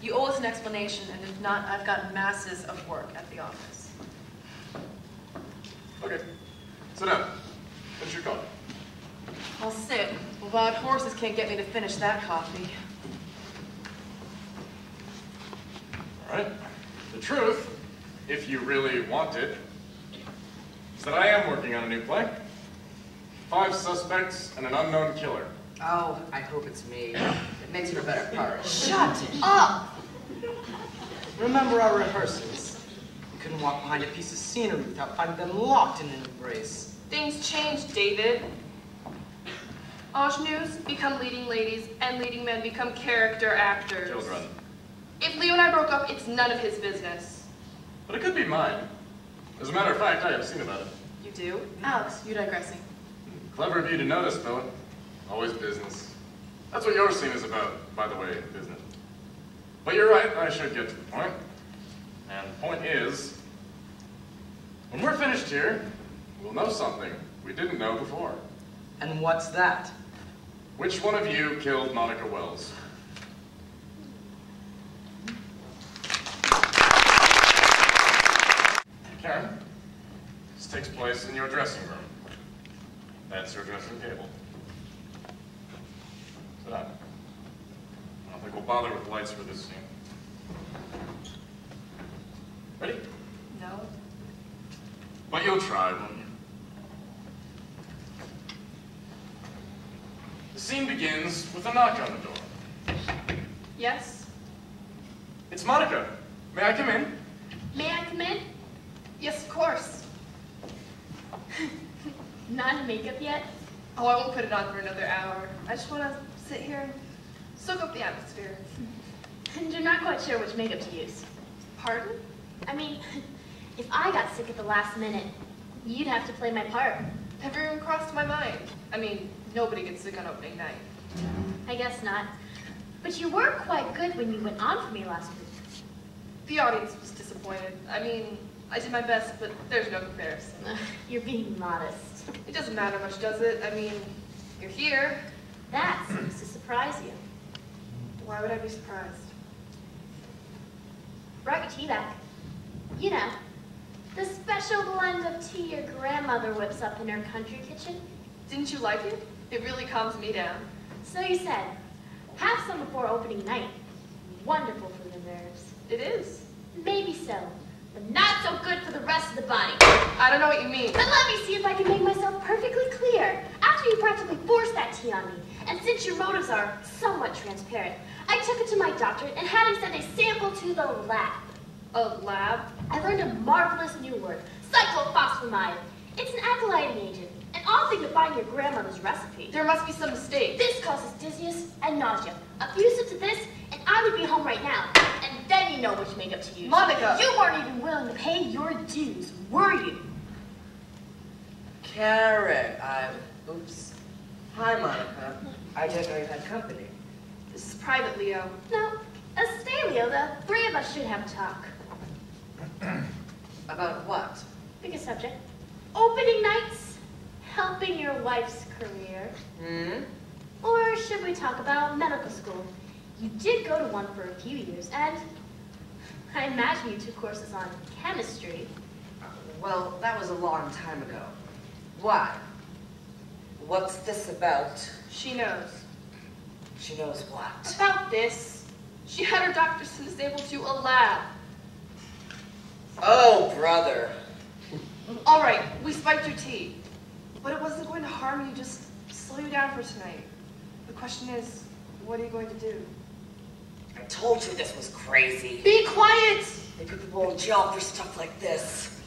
You owe us an explanation, and if not, I've got masses of work at the office. Okay. Sit down. Finish your coffee. I'll sit. Well, wild horses can't get me to finish that coffee. All right. The truth, if you really want it, is that I am working on a new play. 5 suspects and an unknown killer. Oh, I hope it's me. It makes for a better part. Shut up! Remember our rehearsals? We couldn't walk behind a piece of scenery without finding them locked in an embrace. Things change, David. Ingenues become leading ladies, and leading men become character actors. Children. If Leo and I broke up, it's none of his business. But it could be mine. As a matter of fact, I have seen about it. You do? Alex, you digressing. Clever of you to notice, Philip. Always business. That's what your scene is about, by the way, business. But you're right, I should get to the point. And the point is, when we're finished here, we'll know something we didn't know before. And what's that? Which one of you killed Monica Wells? Karen, this takes place in your dressing room. That's your dressing table. Sit down. I don't think we'll bother with lights for this scene. Ready? No. But you'll try, won't you? The scene begins with a knock on the door. Yes? It's Monica. May I come in? May I come in? Yes, of course. Not in makeup yet? Oh, I won't put it on for another hour. I just want to sit here and soak up the atmosphere. And you're not quite sure which makeup to use. Pardon? I mean, if I got sick at the last minute, you'd have to play my part. Never even crossed my mind. I mean, nobody gets sick on opening night. I guess not. But you were quite good when you went on for me last week. The audience was disappointed. I mean, I did my best, but there's no comparison. You're being modest. It doesn't matter much, does it? I mean, you're here. That seems to surprise you. Why would I be surprised? Brought your tea back. You know, the special blend of tea your grandmother whips up in her country kitchen. Didn't you like it? It really calms me down. So you said. Have some before opening night. Wonderful for the nerves. It is. Maybe so, but not so good for the rest of the body. I don't know what you mean. But let me see if I can make myself perfectly clear. After you practically forced that tea on me, and since your motives are somewhat transparent, I took it to my doctor and had him send a sample to the lab. A lab? I learned a marvelous new word, cyclophosphamide. It's an alkalizing agent, and I'll signifying your grandmother's recipe. There must be some mistake. This causes dizziness and nausea. A few sips of this, and I would be home right now. And then you know which makeup to use. Monica! You weren't even willing to pay your dues, were you? Karen, oops. Hi, Monica. I didn't know you had company. This is private, Leo. No, stay, Leo. The three of us should have a talk. About what? Pick a subject. Opening nights, helping your wife's career. Or should we talk about medical school? You did go to one for a few years, and I imagine you took courses on chemistry. Well, that was a long time ago. Why? What's this about? She knows. She knows what? About this. She had her doctor send us able to a lab. Oh, brother. All right, we spiked your tea. But it wasn't going to harm you, just slow you down for tonight. The question is, what are you going to do? I told you this was crazy. Be quiet! They put people in jail for stuff like this.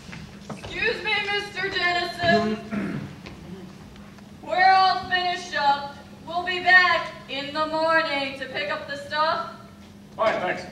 Excuse me, Mr. Dennison. We're all finished up. We'll be back in the morning to pick up the stuff. Fine, thanks.